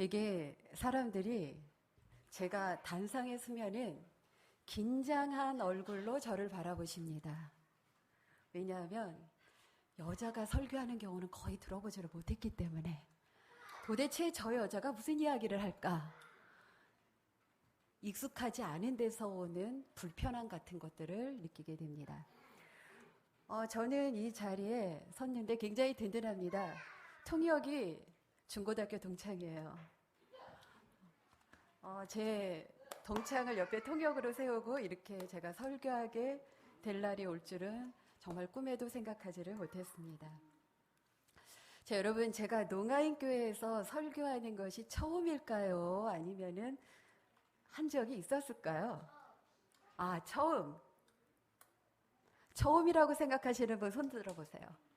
되게 사람들이 제가 단상에 서면은 긴장한 얼굴로 저를 바라보십니다. 왜냐하면 여자가 설교하는 경우는 거의 들어보지를 못했기 때문에 도대체 저 여자가 무슨 이야기를 할까? 익숙하지 않은 데서 오는 불편함 같은 것들을 느끼게 됩니다. 저는 이 자리에 섰는데 굉장히 든든합니다. 통역이 중고등학교 동창이에요. 제 동창을 옆에 통역으로 세우고 이렇게 제가 설교하게 될 날이 올 줄은 정말 꿈에도 생각하지를 못했습니다. 자, 여러분, 제가 농아인교회에서 설교하는 것이 처음일까요? 아니면은 한 적이 있었을까요? 처음. 처음이라고 생각하시는 분 손 들어보세요.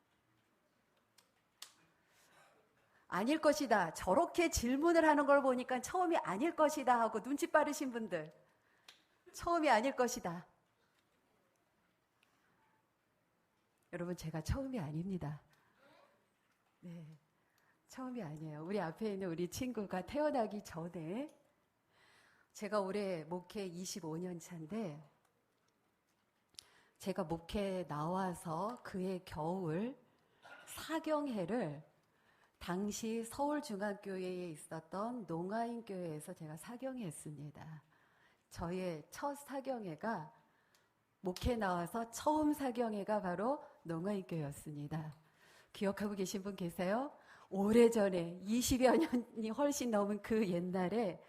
아닐 것이다. 저렇게 질문을 하는 걸 보니까 처음이 아닐 것이다 하고 눈치 빠르신 분들. 처음이 아닐 것이다. 여러분, 제가 처음이 아닙니다. 네, 처음이 아니에요. 우리 앞에 있는 우리 친구가 태어나기 전에 제가 올해 목회 25년 차인데 제가 목회 나와서 그해 겨울 사경회를 당시 서울중앙교회에 있었던 농아인교회에서 제가 사경회했습니다. 저의 첫 사경회가 목회 나와서 처음 사경회가 바로 농아인교회였습니다. 기억하고 계신 분 계세요? 오래전에 20여 년이 훨씬 넘은 그 옛날에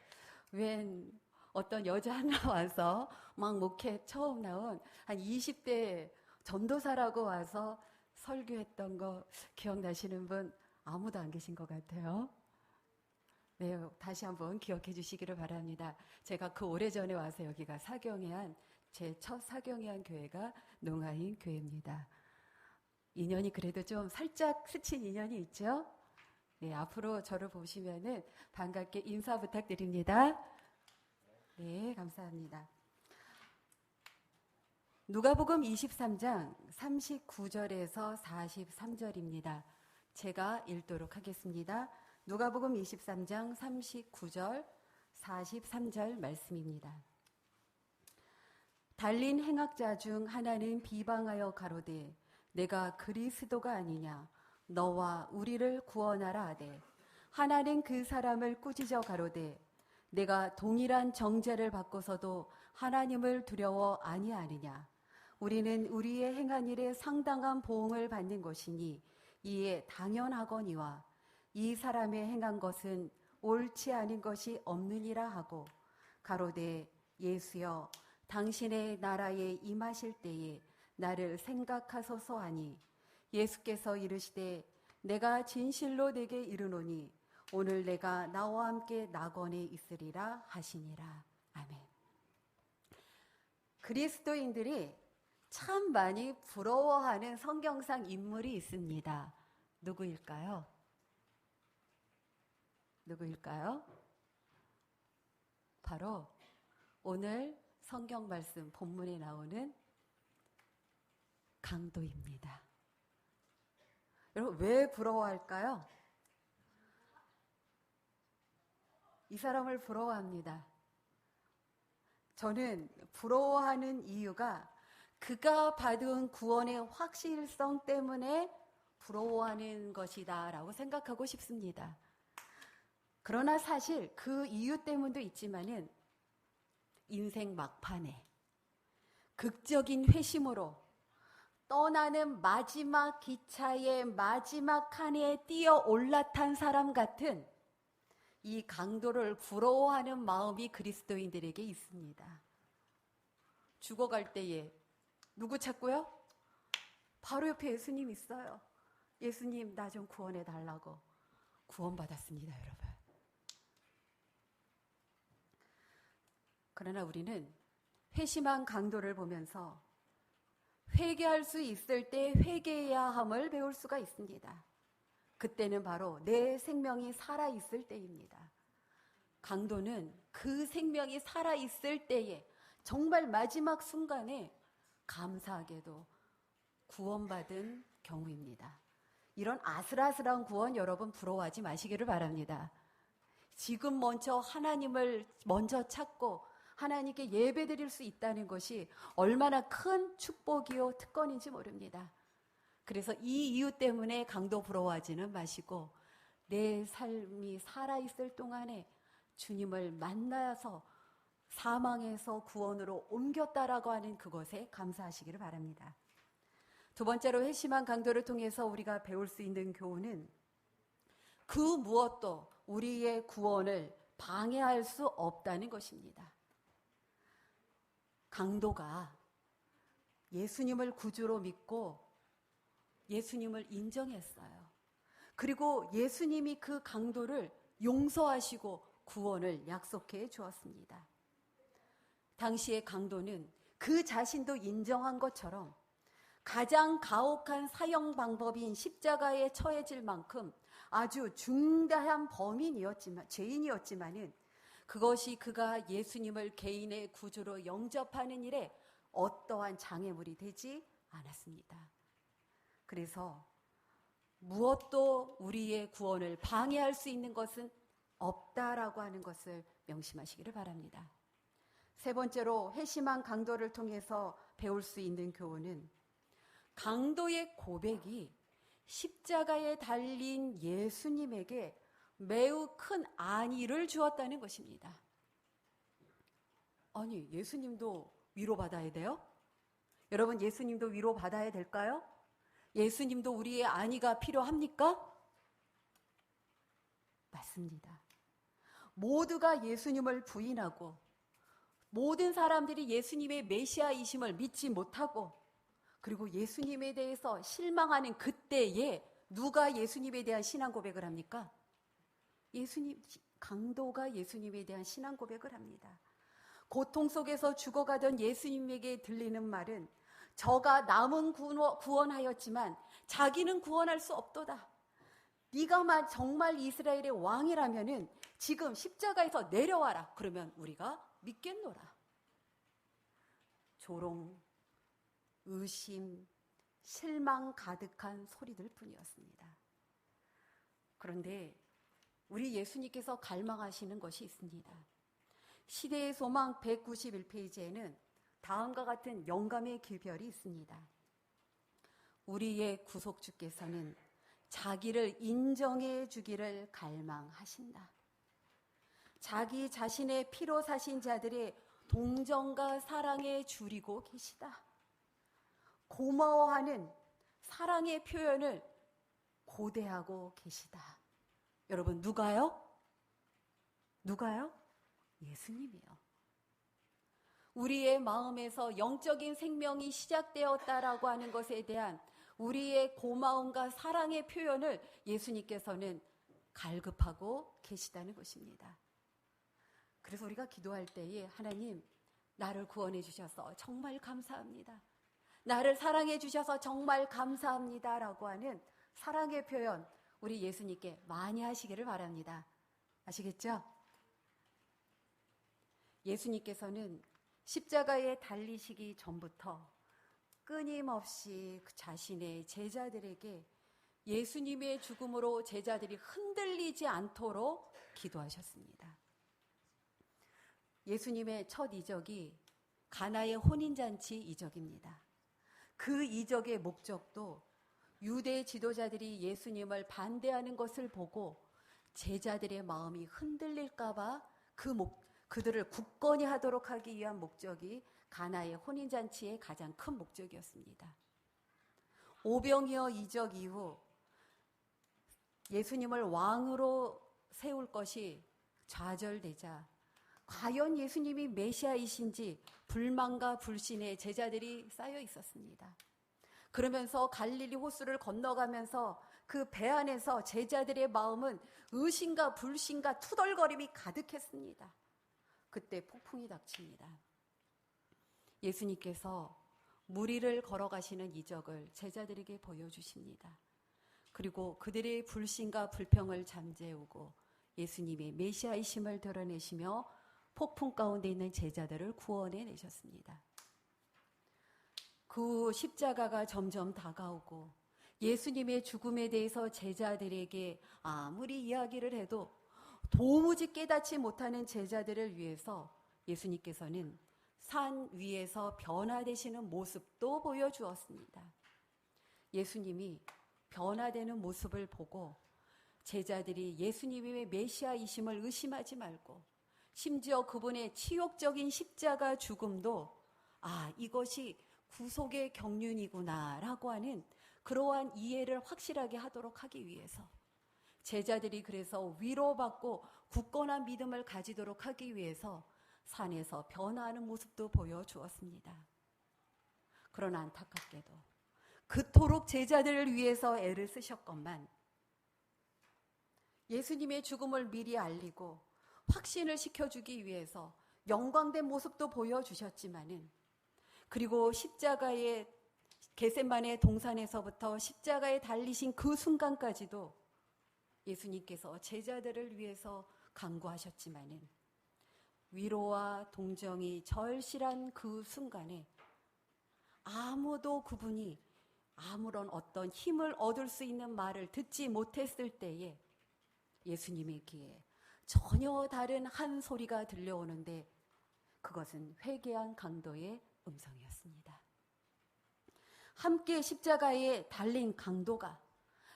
웬 어떤 여자 하나 와서 막 목회 처음 나온 한 20대 전도사라고 와서 설교했던 거 기억나시는 분 아무도 안 계신 것 같아요. 네, 다시 한번 기억해 주시기를 바랍니다. 제가 그 오래전에 와서 여기가 사경회한 제 첫 사경회한 교회가 농아인 교회입니다. 인연이 그래도 좀 살짝 스친 인연이 있죠? 네, 앞으로 저를 보시면은 반갑게 인사 부탁드립니다. 네, 감사합니다. 누가복음 23장 39절에서 43절입니다. 제가 읽도록 하겠습니다. 누가복음 23장 39절, 43절 말씀입니다. 달린 행악자 중 하나는 비방하여 가로되 내가 그리스도가 아니냐 너와 우리를 구원하라 하되 하나는 그 사람을 꾸짖어 가로되 내가 동일한 정죄를 받고서도 하나님을 두려워 아니하느냐 우리는 우리의 행한 일에 상당한 보응을 받는 것이니 이에 당연하거니와 이 사람의 행한 것은 옳지 않은 것이 없느니라 하고 가로되 예수여 당신의 나라에 임하실 때에 나를 생각하소서 하니 예수께서 이르시되 내가 진실로 내게 이르노니 오늘 내가 나와 함께 낙원에 있으리라 하시니라. 아멘. 그리스도인들이 참 많이 부러워하는 성경상 인물이 있습니다. 누구일까요? 누구일까요? 바로 오늘 성경 말씀 본문에 나오는 강도입니다. 여러분, 왜 부러워할까요? 이 사람을 부러워합니다. 저는 부러워하는 이유가 그가 받은 구원의 확실성 때문에 부러워하는 것이다 라고 생각하고 싶습니다. 그러나 사실 그 이유 때문도 있지만은 인생 막판에 극적인 회심으로 떠나는 마지막 기차의 마지막 칸에 뛰어 올라탄 사람 같은 이 강도를 부러워하는 마음이 그리스도인들에게 있습니다. 죽어갈 때에 누구 찾고요? 바로 옆에 예수님 있어요. 예수님, 나 좀 구원해 달라고. 구원받았습니다, 여러분. 그러나 우리는 회심한 강도를 보면서 회개할 수 있을 때 회개해야 함을 배울 수가 있습니다. 그때는 바로 내 생명이 살아있을 때입니다. 강도는 그 생명이 살아있을 때에 정말 마지막 순간에 감사하게도 구원받은 경우입니다. 이런 아슬아슬한 구원 여러분 부러워하지 마시기를 바랍니다. 지금 먼저 하나님을 먼저 찾고 하나님께 예배드릴 수 있다는 것이 얼마나 큰 축복이요 특권인지 모릅니다. 그래서 이 이유 때문에 강도 부러워하지는 마시고 내 삶이 살아있을 동안에 주님을 만나서 사망에서 구원으로 옮겼다라고 하는 그것에 감사하시기를 바랍니다. 두 번째로 회심한 강도를 통해서 우리가 배울 수 있는 교훈은 그 무엇도 우리의 구원을 방해할 수 없다는 것입니다. 강도가 예수님을 구주로 믿고 예수님을 인정했어요. 그리고 예수님이 그 강도를 용서하시고 구원을 약속해 주었습니다. 당시의 강도는 그 자신도 인정한 것처럼 가장 가혹한 사형 방법인 십자가에 처해질 만큼 아주 중대한 죄인이었지만은 그것이 그가 예수님을 개인의 구주로 영접하는 일에 어떠한 장애물이 되지 않았습니다. 그래서 무엇도 우리의 구원을 방해할 수 있는 것은 없다라고 하는 것을 명심하시기를 바랍니다. 세 번째로 회심한 강도를 통해서 배울 수 있는 교훈은 강도의 고백이 십자가에 달린 예수님에게 매우 큰 안위를 주었다는 것입니다. 아니, 예수님도 위로받아야 돼요? 여러분, 예수님도 위로받아야 될까요? 예수님도 우리의 안위가 필요합니까? 맞습니다. 모두가 예수님을 부인하고 모든 사람들이 예수님의 메시아이심을 믿지 못하고 그리고 예수님에 대해서 실망하는 그때에 누가 예수님에 대한 신앙 고백을 합니까? 강도가 예수님에 대한 신앙 고백을 합니다. 고통 속에서 죽어가던 예수님에게 들리는 말은 저가 남은 구원하였지만 자기는 구원할 수 없도다. 네가 정말 이스라엘의 왕이라면은 지금 십자가에서 내려와라. 그러면 우리가 믿겠노라. 조롱, 의심, 실망 가득한 소리들 뿐이었습니다. 그런데 우리 예수님께서 갈망하시는 것이 있습니다. 시대의 소망 191페이지에는 다음과 같은 영감의 기별이 있습니다. 우리의 구속주께서는 자기를 인정해 주기를 갈망하신다. 자기 자신의 피로 사신 자들의 동정과 사랑에 줄이고 계시다. 고마워하는 사랑의 표현을 고대하고 계시다. 여러분, 누가요? 예수님이요. 우리의 마음에서 영적인 생명이 시작되었다라고 하는 것에 대한 우리의 고마움과 사랑의 표현을 예수님께서는 갈급하고 계시다는 것입니다. 그래서 우리가 기도할 때에 하나님, 나를 구원해 주셔서 정말 감사합니다. 나를 사랑해 주셔서 정말 감사합니다. 라고 하는 사랑의 표현, 우리 예수님께 많이 하시기를 바랍니다. 아시겠죠? 예수님께서는 십자가에 달리시기 전부터 끊임없이 자신의 제자들에게 예수님의 죽음으로 제자들이 흔들리지 않도록 기도하셨습니다. 예수님의 첫 이적이 가나의 혼인잔치 이적입니다. 그 이적의 목적도 유대 지도자들이 예수님을 반대하는 것을 보고 제자들의 마음이 흔들릴까봐 그들을 굳건히 하도록 하기 위한 목적이 가나의 혼인잔치의 가장 큰 목적이었습니다. 오병이어 이적 이후 예수님을 왕으로 세울 것이 좌절되자 과연 예수님이 메시아이신지 불만과 불신의 제자들이 쌓여 있었습니다. 그러면서 갈릴리 호수를 건너가면서 그 배 안에서 제자들의 마음은 의심과 불신과 투덜거림이 가득했습니다. 그때 폭풍이 닥칩니다. 예수님께서 무리를 걸어가시는 이적을 제자들에게 보여주십니다. 그리고 그들의 불신과 불평을 잠재우고 예수님의 메시아이심을 드러내시며 폭풍 가운데 있는 제자들을 구원해 내셨습니다. 그 십자가가 점점 다가오고 예수님의 죽음에 대해서 제자들에게 아무리 이야기를 해도 도무지 깨닫지 못하는 제자들을 위해서 예수님께서는 산 위에서 변화되시는 모습도 보여주었습니다. 예수님이 변화되는 모습을 보고 제자들이 예수님의 메시아이심을 의심하지 말고 심지어 그분의 치욕적인 십자가 죽음도 이것이 구속의 경륜이구나라고 하는 그러한 이해를 확실하게 하도록 하기 위해서 제자들이 그래서 위로받고 굳건한 믿음을 가지도록 하기 위해서 산에서 변화하는 모습도 보여주었습니다. 그러나 안타깝게도 그토록 제자들을 위해서 애를 쓰셨건만 예수님의 죽음을 미리 알리고 확신을 시켜주기 위해서 영광된 모습도 보여주셨지만은 그리고 십자가의 겟세마네 동산에서부터 십자가에 달리신 그 순간까지도 예수님께서 제자들을 위해서 간구하셨지만은 위로와 동정이 절실한 그 순간에 아무도 그분이 아무런 어떤 힘을 얻을 수 있는 말을 듣지 못했을 때에 예수님의 귀에 전혀 다른 한 소리가 들려오는데 그것은 회개한 강도의 음성이었습니다. 함께 십자가에 달린 강도가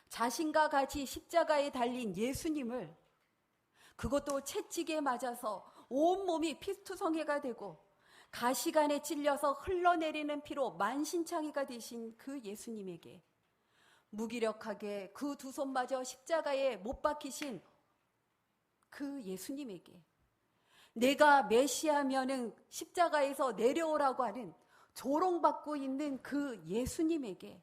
자신과 같이 십자가에 달린 예수님을 그것도 채찍에 맞아서 온몸이 피투성이가 되고 가시관에 찔려서 흘러내리는 피로 만신창이가 되신 그 예수님에게 무기력하게 그 두 손마저 십자가에 못 박히신 그 예수님에게 내가 메시아면은 십자가에서 내려오라고 하는 조롱받고 있는 그 예수님에게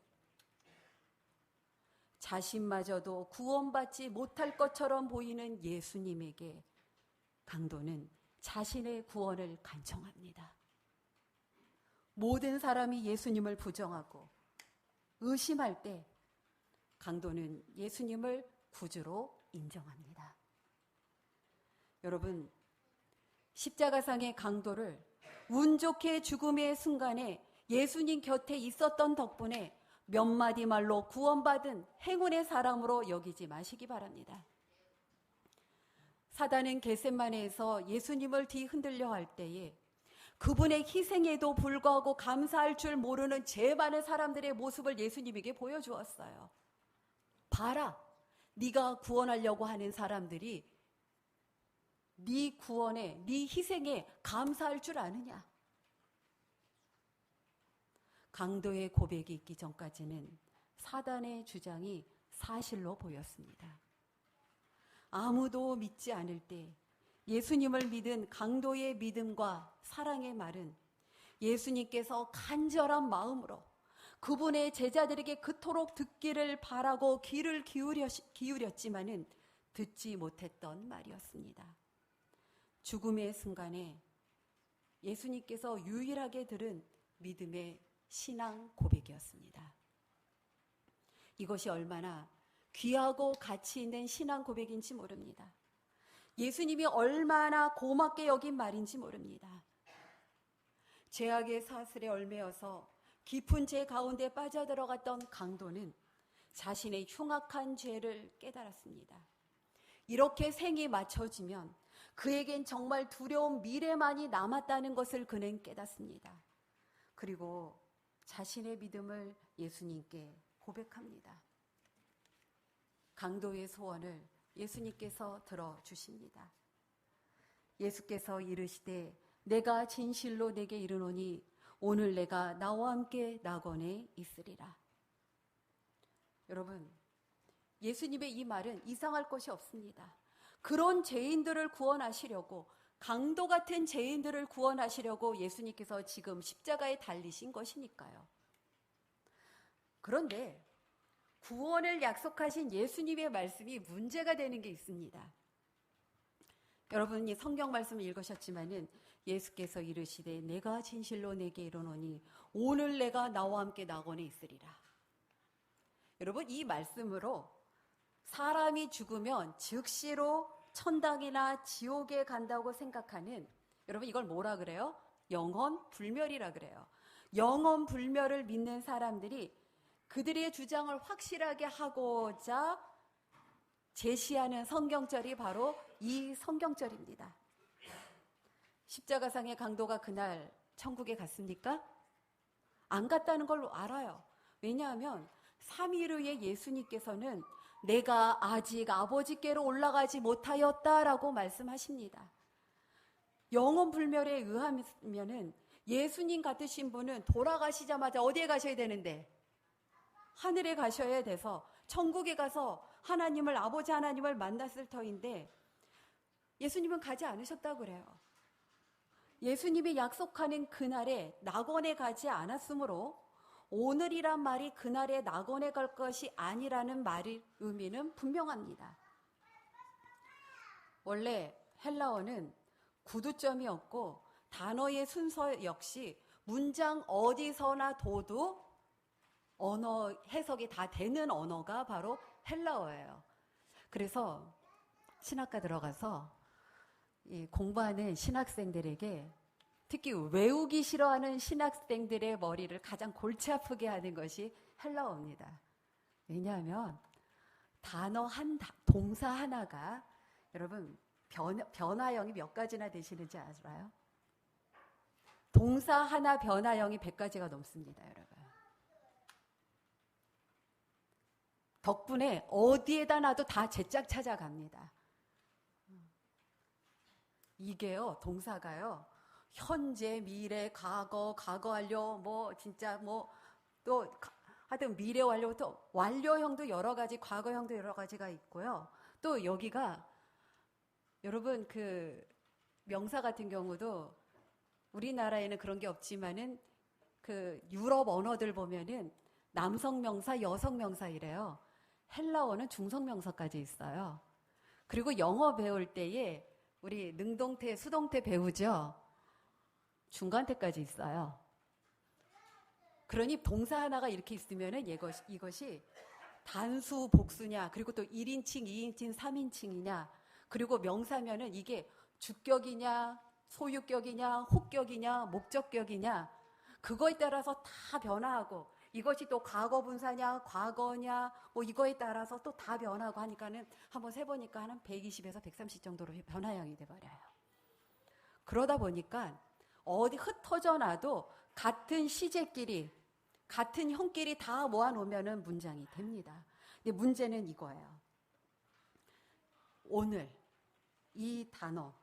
자신마저도 구원받지 못할 것처럼 보이는 예수님에게 강도는 자신의 구원을 간청합니다. 모든 사람이 예수님을 부정하고 의심할 때 강도는 예수님을 구주로 인정합니다. 여러분, 십자가상의 강도를 운 좋게 죽음의 순간에 예수님 곁에 있었던 덕분에 몇 마디 말로 구원받은 행운의 사람으로 여기지 마시기 바랍니다. 사단은 겟세마네에서 예수님을 뒤흔들려 할 때에 그분의 희생에도 불구하고 감사할 줄 모르는 제 많은 사람들의 모습을 예수님에게 보여주었어요. 봐라, 네가 구원하려고 하는 사람들이 네 구원에, 네 희생에 감사할 줄 아느냐? 강도의 고백이 있기 전까지는 사단의 주장이 사실로 보였습니다. 아무도 믿지 않을 때 예수님을 믿은 강도의 믿음과 사랑의 말은 예수님께서 간절한 마음으로 그분의 제자들에게 그토록 듣기를 바라고 귀를 기울였지만은 듣지 못했던 말이었습니다. 죽음의 순간에 예수님께서 유일하게 들은 믿음의 신앙 고백이었습니다. 이것이 얼마나 귀하고 가치 있는 신앙 고백인지 모릅니다. 예수님이 얼마나 고맙게 여긴 말인지 모릅니다. 죄악의 사슬에 얽매여서 깊은 죄 가운데 빠져들어갔던 강도는 자신의 흉악한 죄를 깨달았습니다. 이렇게 생이 맞춰지면 그에겐 정말 두려운 미래만이 남았다는 것을 그는 깨닫습니다. 그리고 자신의 믿음을 예수님께 고백합니다. 강도의 소원을 예수님께서 들어주십니다. 예수께서 이르시되 내가 진실로 내게 이르노니 오늘 내가 나와 함께 낙원에 있으리라. 여러분, 예수님의 이 말은 이상할 것이 없습니다. 그런 죄인들을 구원하시려고, 강도 같은 죄인들을 구원하시려고 예수님께서 지금 십자가에 달리신 것이니까요. 그런데 구원을 약속하신 예수님의 말씀이 문제가 되는 게 있습니다. 여러분이 성경 말씀을 읽으셨지만은 예수께서 이르시되 내가 진실로 내게 이르노니 오늘 내가 나와 함께 낙원에 있으리라. 여러분, 이 말씀으로 사람이 죽으면 즉시로 천당이나 지옥에 간다고 생각하는, 여러분 이걸 뭐라 그래요? 영혼 불멸이라 그래요. 영혼 불멸을 믿는 사람들이 그들의 주장을 확실하게 하고자 제시하는 성경절이 바로 이 성경절입니다. 십자가상의 강도가 그날 천국에 갔습니까? 안 갔다는 걸 알아요. 왜냐하면 3일 후에 예수님께서는 내가 아직 아버지께로 올라가지 못하였다라고 말씀하십니다. 영혼 불멸에 의하면은 예수님 같으신 분은 돌아가시자마자 어디에 가셔야 되는데? 하늘에 가셔야 돼서 천국에 가서 하나님을, 아버지 하나님을 만났을 터인데 예수님은 가지 않으셨다고 그래요. 예수님이 약속하는 그날에 낙원에 가지 않았으므로 오늘이란 말이 그날에 낙원에 갈 것이 아니라는 말의 의미는 분명합니다. 원래 헬라어는 구두점이 없고 단어의 순서 역시 문장 어디서나 둬도 언어 해석이 다 되는 언어가 바로 헬라어예요. 그래서 신학과 들어가서 공부하는 신학생들에게, 특히 외우기 싫어하는 신학생들의 머리를 가장 골치 아프게 하는 것이 헬라어입니다. 왜냐하면 단어 동사 하나가 여러분 변화형이 몇 가지나 되시는지 알아요? 동사 하나 변화형이 100가지가 넘습니다, 여러분. 덕분에 어디에다 놔도 다 제 짝 찾아갑니다. 이게요, 동사가요, 현재, 미래, 과거, 과거 완료, 또 하여튼 미래 완료, 또 완료형도 여러 가지, 과거형도 여러 가지가 있고요. 또 여기가 여러분 그 명사 같은 경우도 우리나라에는 그런 게 없지만은 그 유럽 언어들 보면은 남성 명사, 여성 명사 이래요. 헬라어는 중성 명사까지 있어요. 그리고 영어 배울 때에 우리 능동태, 수동태 배우죠. 중간태까지 있어요. 그러니 동사 하나가 이렇게 있으면은 이것이 단수, 복수냐, 그리고 또 1인칭, 2인칭, 3인칭이냐, 그리고 명사면은 이게 주격이냐, 소유격이냐, 혹격이냐, 목적격이냐, 그거에 따라서 다 변화하고, 이것이 또 과거분사냐, 과거냐, 이거에 따라서 또 다 변하고 하니까는 한번 세보니까 한 120에서 130 정도로 변화형이 돼버려요. 그러다 보니까 어디 흩어져 놔도 같은 시제끼리, 같은 형끼리 다 모아놓으면은 문장이 됩니다. 근데 문제는 이거예요. 오늘 이 단어,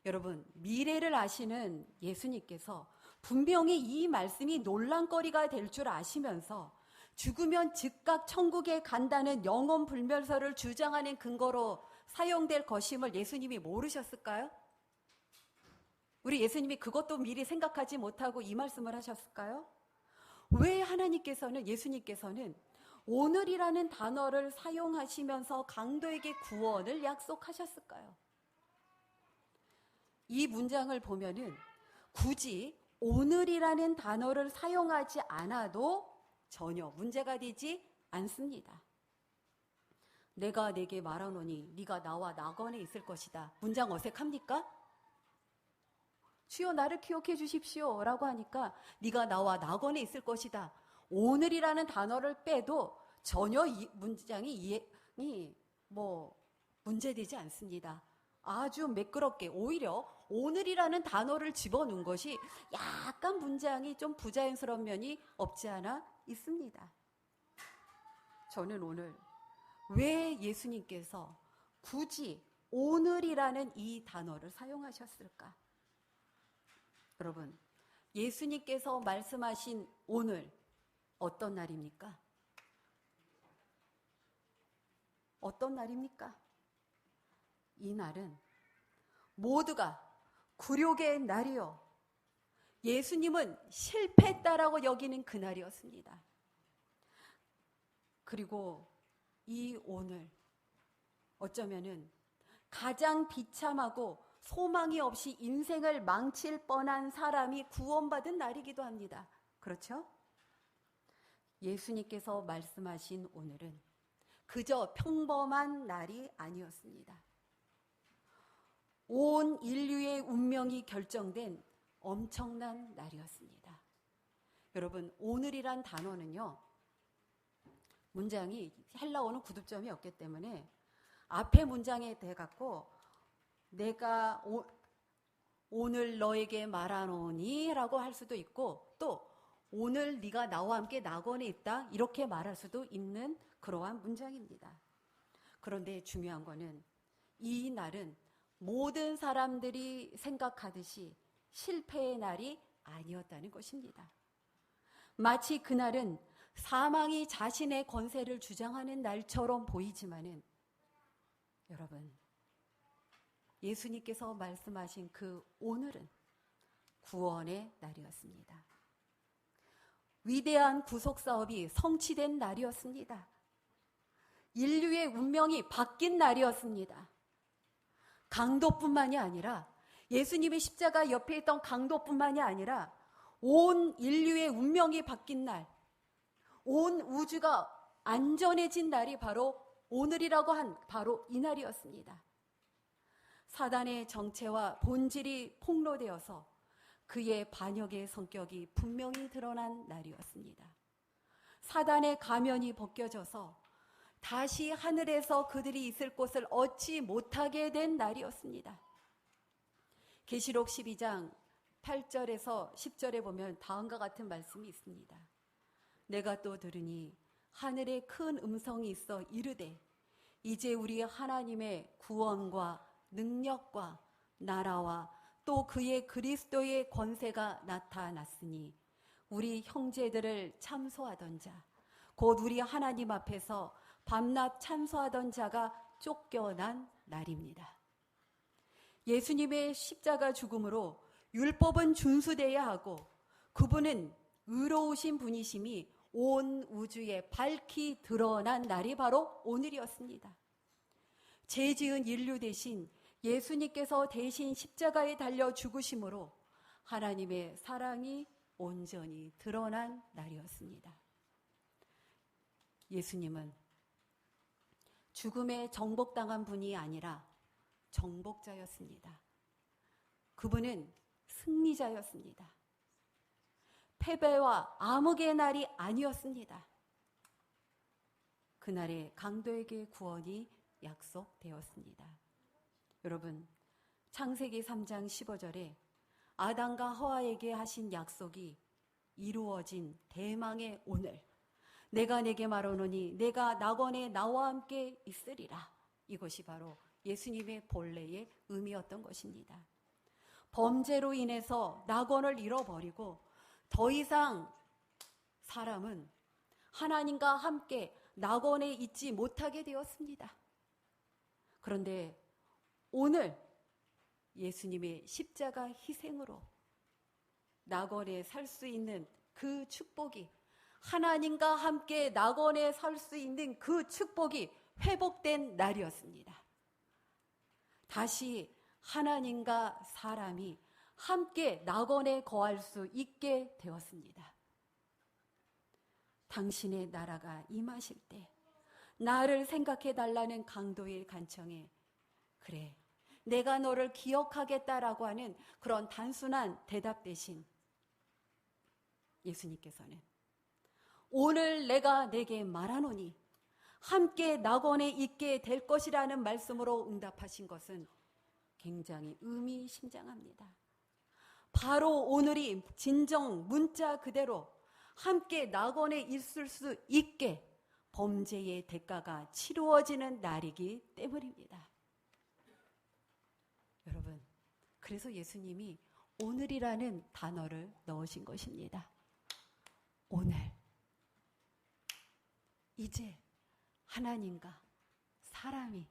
여러분 미래를 아시는 예수님께서 분명히 이 말씀이 논란거리가 될 줄 아시면서 죽으면 즉각 천국에 간다는 영혼 불멸설을 주장하는 근거로 사용될 것임을 예수님이 모르셨을까요? 우리 예수님이 그것도 미리 생각하지 못하고 이 말씀을 하셨을까요? 왜 하나님께서는, 예수님께서는 오늘이라는 단어를 사용하시면서 강도에게 구원을 약속하셨을까요? 이 문장을 보면은 굳이 오늘이라는 단어를 사용하지 않아도 전혀 문제가 되지 않습니다. 내가 네게 말하노니 네가 나와 낙원에 있을 것이다. 문장 어색합니까? 주여 나를 기억해 주십시오 라고 하니까 네가 나와 낙원에 있을 것이다. 오늘이라는 단어를 빼도 전혀 이 문장이 문제되지 않습니다. 아주 매끄럽게, 오히려 오늘이라는 단어를 집어넣은 것이 약간 문장이 좀 부자연스러운 면이 없지 않아 있습니다. 저는 오늘 왜 예수님께서 굳이 오늘이라는 이 단어를 사용하셨을까? 여러분, 예수님께서 말씀하신 오늘 어떤 날입니까? 어떤 날입니까? 이 날은 모두가 굴욕의 날이요, 예수님은 실패했다라고 여기는 그날이었습니다. 그리고 이 오늘 어쩌면은 가장 비참하고 소망이 없이 인생을 망칠 뻔한 사람이 구원받은 날이기도 합니다. 그렇죠? 예수님께서 말씀하신 오늘은 그저 평범한 날이 아니었습니다. 온 인류의 운명이 결정된 엄청난 날이었습니다. 여러분, 오늘이란 단어는요, 문장이 헬라어는 구두점이 없기 때문에 앞에 문장에 대갖고 내가 오늘 너에게 말하노니 라고 할 수도 있고 또 오늘 네가 나와 함께 낙원에 있다 이렇게 말할 수도 있는 그러한 문장입니다. 그런데 중요한 거는 이 날은 모든 사람들이 생각하듯이 실패의 날이 아니었다는 것입니다. 마치 그날은 사망이 자신의 권세를 주장하는 날처럼 보이지만은 여러분, 예수님께서 말씀하신 그 오늘은 구원의 날이었습니다. 위대한 구속 사업이 성취된 날이었습니다. 인류의 운명이 바뀐 날이었습니다. 강도뿐만이 아니라 예수님의 십자가 옆에 있던 강도뿐만이 아니라 온 인류의 운명이 바뀐 날, 온 우주가 안전해진 날이 바로 오늘이라고 한 바로 이 날이었습니다. 사단의 정체와 본질이 폭로되어서 그의 반역의 성격이 분명히 드러난 날이었습니다. 사단의 가면이 벗겨져서 다시 하늘에서 그들이 있을 곳을 얻지 못하게 된 날이었습니다. 계시록 12장 8절에서 10절에 보면 다음과 같은 말씀이 있습니다. 내가 또 들으니 하늘에 큰 음성이 있어 이르되 이제 우리 하나님의 구원과 능력과 나라와 또 그의 그리스도의 권세가 나타났으니 우리 형제들을 참소하던 자, 곧 우리 하나님 앞에서 밤낮 참소하던 자가 쫓겨난 날입니다. 예수님의 십자가 죽음으로 율법은 준수되어야 하고 그분은 의로우신 분이심이 온 우주에 밝히 드러난 날이 바로 오늘이었습니다. 죄 지은 인류 대신 예수님께서 대신 십자가에 달려 죽으심으로 하나님의 사랑이 온전히 드러난 날이었습니다. 예수님은 죽음에 정복당한 분이 아니라 정복자였습니다. 그분은 승리자였습니다. 패배와 암흑의 날이 아니었습니다. 그날에 강도에게 구원이 약속되었습니다. 여러분, 창세기 3장 15절에 아담과 하와에게 하신 약속이 이루어진 대망의 오늘, 내가 내게 말하노니 내가 낙원에 나와 함께 있으리라. 이것이 바로 예수님의 본래의 의미였던 것입니다. 범죄로 인해서 낙원을 잃어버리고 더 이상 사람은 하나님과 함께 낙원에 있지 못하게 되었습니다. 그런데 오늘 예수님의 십자가 희생으로 낙원에 살 수 있는 그 축복이, 하나님과 함께 낙원에 살 수 있는 그 축복이 회복된 날이었습니다. 다시 하나님과 사람이 함께 낙원에 거할 수 있게 되었습니다. 당신의 나라가 임하실 때 나를 생각해 달라는 강도의 간청에 그래, 내가 너를 기억하겠다라고 하는 그런 단순한 대답 대신 예수님께서는 오늘 내가 내게 말하노니 함께 낙원에 있게 될 것이라는 말씀으로 응답하신 것은 굉장히 의미심장합니다. 바로 오늘이 진정 문자 그대로 함께 낙원에 있을 수 있게 범죄의 대가가 치루어지는 날이기 때문입니다. 여러분, 그래서 예수님이 오늘이라는 단어를 넣으신 것입니다. 오늘. 이제 하나님과 사람이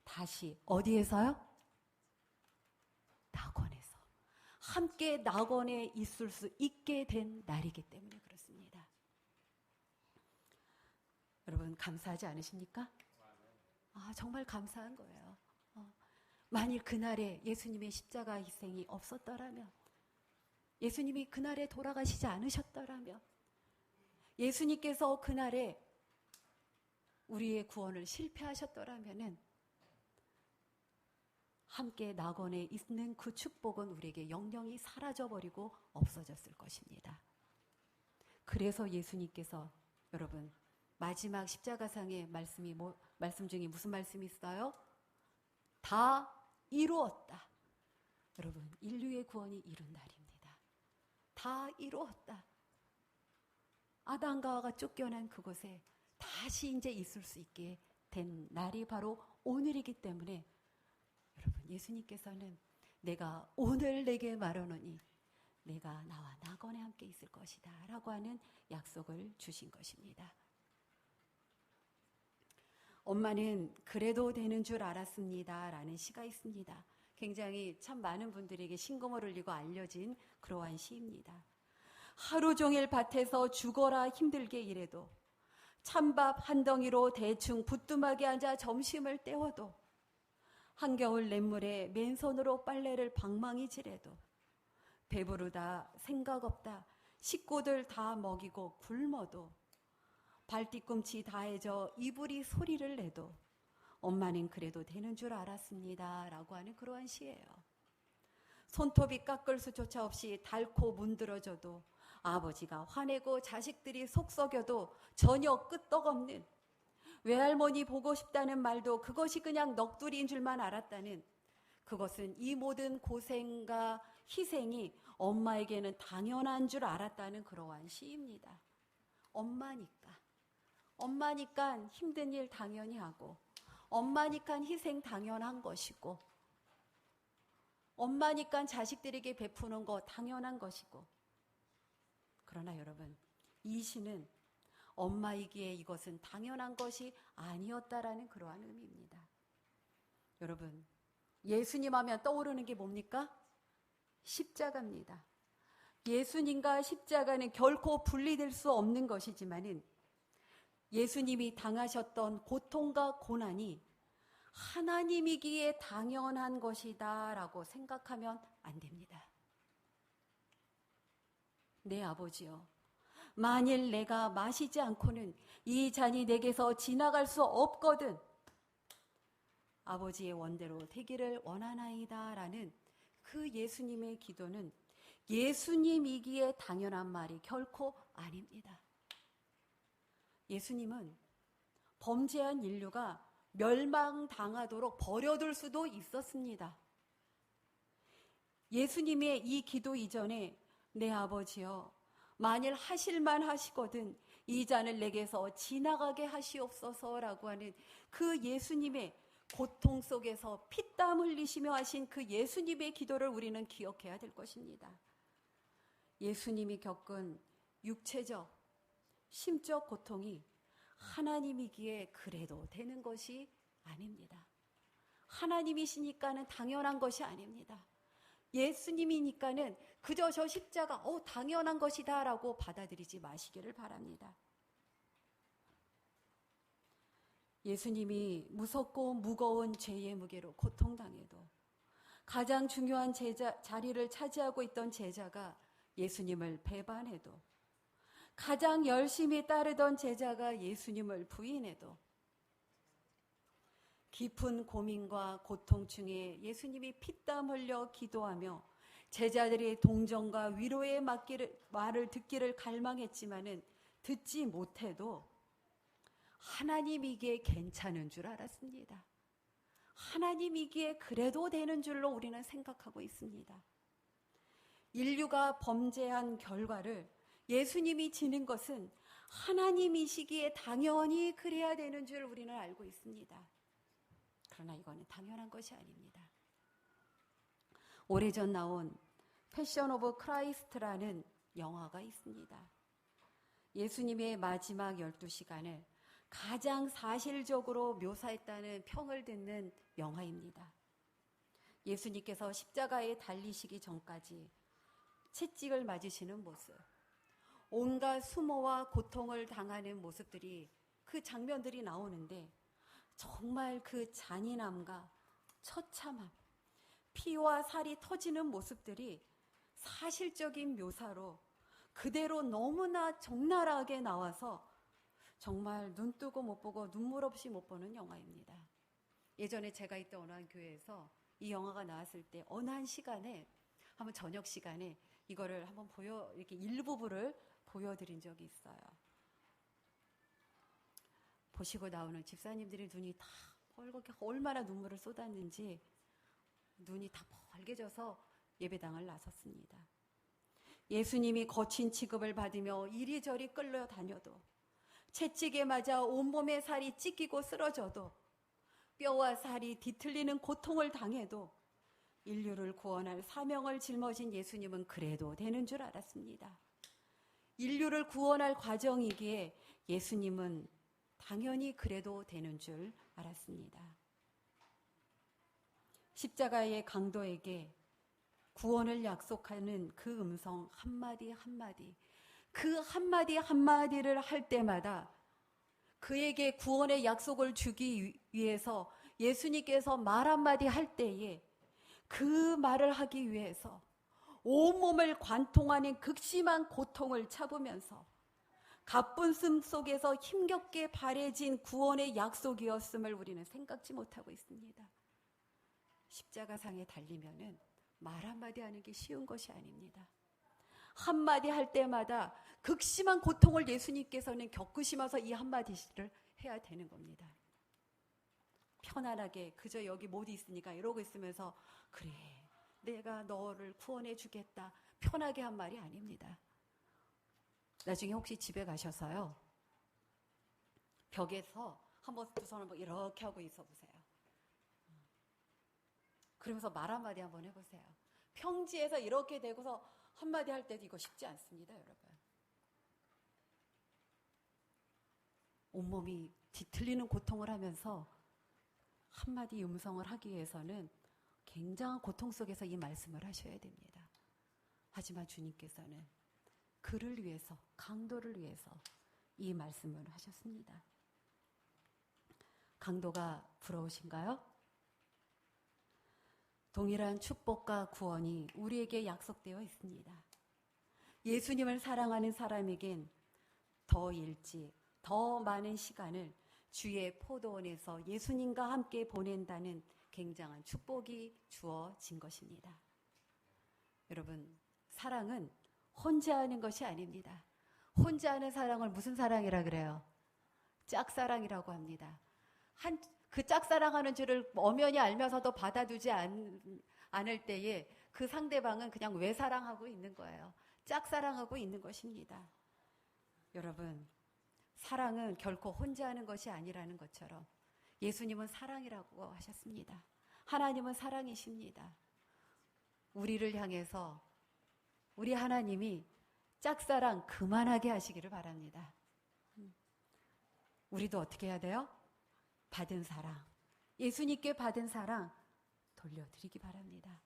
다시 어디에서요? 낙원에서 함께 낙원에 있을 수 있게 된 날이기 때문에 그렇습니다. 여러분, 감사하지 않으십니까? 정말 감사한 거예요. 만일 그날에 예수님의 십자가 희생이 없었더라면, 예수님이 그날에 돌아가시지 않으셨더라면, 예수님께서 그날에 우리의 구원을 실패하셨더라면은 함께 낙원에 있는 그 축복은 우리에게 영영이 사라져버리고 없어졌을 것입니다. 그래서 예수님께서 여러분 마지막 십자가상의 말씀 중에 무슨 말씀이 있어요? 다 이루었다. 여러분, 인류의 구원이 이룬 날입니다. 다 이루었다. 아담과 하와가 쫓겨난 그곳에 다시 이제 있을 수 있게 된 날이 바로 오늘이기 때문에 여러분, 예수님께서는 내가 오늘 내게 말하노니 내가 나와 낙원에 함께 있을 것이다 라고 하는 약속을 주신 것입니다. 엄마는 그래도 되는 줄 알았습니다 라는 시가 있습니다. 굉장히 참 많은 분들에게 신금을 울리고 알려진 그러한 시입니다. 하루 종일 밭에서 죽어라 힘들게 일해도 찬밥 한 덩이로 대충 부뚜막에 앉아 점심을 때워도 한겨울 냇물에 맨손으로 빨래를 방망이 칠해도 배부르다 생각 없다 식구들 다 먹이고 굶어도 발뒤꿈치 다해져 이불이 소리를 내도 엄마는 그래도 되는 줄 알았습니다 라고 하는 그러한 시예요. 손톱이 깎을 수조차 없이 닳고 문드러져도 아버지가 화내고 자식들이 속썩여도 전혀 끄떡없는 외할머니 보고 싶다는 말도 그것이 그냥 넋두리인 줄만 알았다는 그것은 이 모든 고생과 희생이 엄마에게는 당연한 줄 알았다는 그러한 시입니다. 엄마니까 힘든 일 당연히 하고 엄마니까 희생 당연한 것이고 엄마니까 자식들에게 베푸는 거 당연한 것이고 그러나 여러분 이 시는 엄마이기에 이것은 당연한 것이 아니었다라는 그러한 의미입니다. 여러분 예수님 하면 떠오르는 게 뭡니까? 십자가입니다. 예수님과 십자가는 결코 분리될 수 없는 것이지만은 예수님이 당하셨던 고통과 고난이 하나님이기에 당연한 것이다 라고 생각하면 안 됩니다. 내 아버지여, 만일 내가 마시지 않고는 이 잔이 내게서 지나갈 수 없거든 아버지의 원대로 되기를 원하나이다 라는 그 예수님의 기도는 예수님이기에 당연한 말이 결코 아닙니다. 예수님은 범죄한 인류가 멸망당하도록 버려둘 수도 있었습니다. 예수님의 이 기도 이전에 내 아버지여 만일 하실만 하시거든 이 잔을 내게서 지나가게 하시옵소서라고 하는 그 예수님의 고통 속에서 피땀 흘리시며 하신 그 예수님의 기도를 우리는 기억해야 될 것입니다. 예수님이 겪은 육체적, 심적 고통이 하나님이기에 그래도 되는 것이 아닙니다. 하나님이시니까는 당연한 것이 아닙니다. 예수님이니까는 그저 저 십자가 당연한 것이다 라고 받아들이지 마시기를 바랍니다. 예수님이 무섭고 무거운 죄의 무게로 고통당해도 가장 중요한 자리를 차지하고 있던 제자가 예수님을 배반해도 가장 열심히 따르던 제자가 예수님을 부인해도 깊은 고민과 고통 중에 예수님이 피땀 흘려 기도하며 제자들의 동정과 위로의 말을 듣기를 갈망했지만은 듣지 못해도 하나님이기에 괜찮은 줄 알았습니다. 하나님이기에 그래도 되는 줄로 우리는 생각하고 있습니다. 인류가 범죄한 결과를 예수님이 지는 것은 하나님이시기에 당연히 그래야 되는 줄 우리는 알고 있습니다. 그러나 이거는 당연한 것이 아닙니다. 오래전 나온 패션 오브 크라이스트라는 영화가 있습니다. 예수님의 마지막 12시간을 가장 사실적으로 묘사했다는 평을 듣는 영화입니다. 예수님께서 십자가에 달리시기 전까지 채찍을 맞으시는 모습, 온갖 수모와 고통을 당하는 모습들이 그 장면들이 나오는데 정말 그 잔인함과 처참함, 피와 살이 터지는 모습들이 사실적인 묘사로 그대로 너무나 적나라하게 나와서 정말 눈 뜨고 못 보고 눈물 없이 못 보는 영화입니다. 예전에 제가 있던 어느 한 교회에서 이 영화가 나왔을 때 어느 한 시간에 한번 저녁 시간에 이거를 한번 이렇게 일부분을 보여드린 적이 있어요. 보시고 나오는 집사님들의 눈이 다 벌겋게 얼마나 눈물을 쏟았는지 눈이 다 벌개져서 예배당을 나섰습니다. 예수님이 거친 취급을 받으며 이리저리 끌려다녀도, 채찍에 맞아 온몸의 살이 찢기고 쓰러져도, 뼈와 살이 뒤틀리는 고통을 당해도 인류를 구원할 사명을 짊어진 예수님은 그래도 되는 줄 알았습니다. 인류를 구원할 과정이기에 예수님은 당연히 그래도 되는 줄 알았습니다. 십자가의 강도에게 구원을 약속하는 그 음성 한마디 한마디, 그 한마디 한마디를 할 때마다 그에게 구원의 약속을 주기 위해서 예수님께서 말 한마디 할 때에 그 말을 하기 위해서 온몸을 관통하는 극심한 고통을 참으면서 가쁜 숨 속에서 힘겹게 바래진 구원의 약속이었음을 우리는 생각지 못하고 있습니다. 십자가상에 달리면은 말 한마디 하는 게 쉬운 것이 아닙니다. 한마디 할 때마다 극심한 고통을 예수님께서는 겪으시면서 이 한마디를 해야 되는 겁니다. 편안하게 그저 여기 못 있으니까 이러고 있으면서 그래 내가 너를 구원해 주겠다 편하게 한 말이 아닙니다. 나중에 혹시 집에 가셔서요 벽에서 한번 두 손을 이렇게 하고 있어 보세요. 그러면서 말 한마디 한번 해보세요. 평지에서 이렇게 되고서 한마디 할 때도 이거 쉽지 않습니다, 여러분. 온몸이 뒤틀리는 고통을 하면서 한마디 음성을 하기 위해서는 굉장한 고통 속에서 이 말씀을 하셔야 됩니다. 하지만 주님께서는 그를 위해서, 강도를 위해서 이 말씀을 하셨습니다. 강도가 부러우신가요? 동일한 축복과 구원이 우리에게 약속되어 있습니다. 예수님을 사랑하는 사람에겐 더 일찍, 더 많은 시간을 주의 포도원에서 예수님과 함께 보낸다는 굉장한 축복이 주어진 것입니다. 여러분, 사랑은 혼자 하는 것이 아닙니다. 혼자 하는 사랑을 무슨 사랑이라 그래요? 짝사랑이라고 합니다. 그 짝사랑하는 줄을 엄연히 알면서도 받아두지 않을 때에 그 상대방은 그냥 외사랑하고 있는 거예요. 짝사랑하고 있는 것입니다. 여러분, 사랑은 결코 혼자 하는 것이 아니라는 것처럼 예수님은 사랑이라고 하셨습니다. 하나님은 사랑이십니다. 우리를 향해서 우리 하나님이 짝사랑 그만하게 하시기를 바랍니다. 우리도 어떻게 해야 돼요? 받은 사랑, 예수님께 받은 사랑 돌려드리기 바랍니다.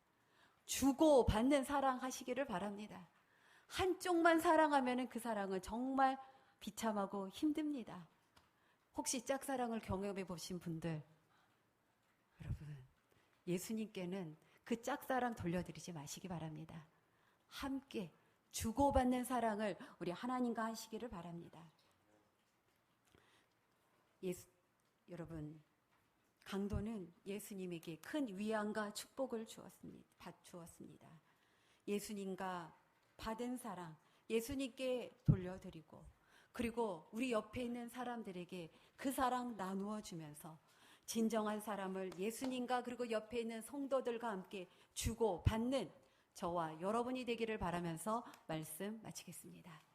주고 받는 사랑 하시기를 바랍니다. 한쪽만 사랑하면 그 사랑은 정말 비참하고 힘듭니다. 혹시 짝사랑을 경험해 보신 분들, 여러분, 예수님께는 그 짝사랑 돌려드리지 마시기 바랍니다. 함께 주고받는 사랑을 우리 하나님과 하시기를 바랍니다. 여러분, 강도는 예수님에게 큰 위안과 축복을 주었습니다. 예수님과 받은 사랑, 예수님께 돌려드리고, 그리고 우리 옆에 있는 사람들에게 그 사랑 나누어 주면서 진정한 사람을 예수님과 그리고 옆에 있는 성도들과 함께 주고 받는 저와 여러분이 되기를 바라면서 말씀 마치겠습니다.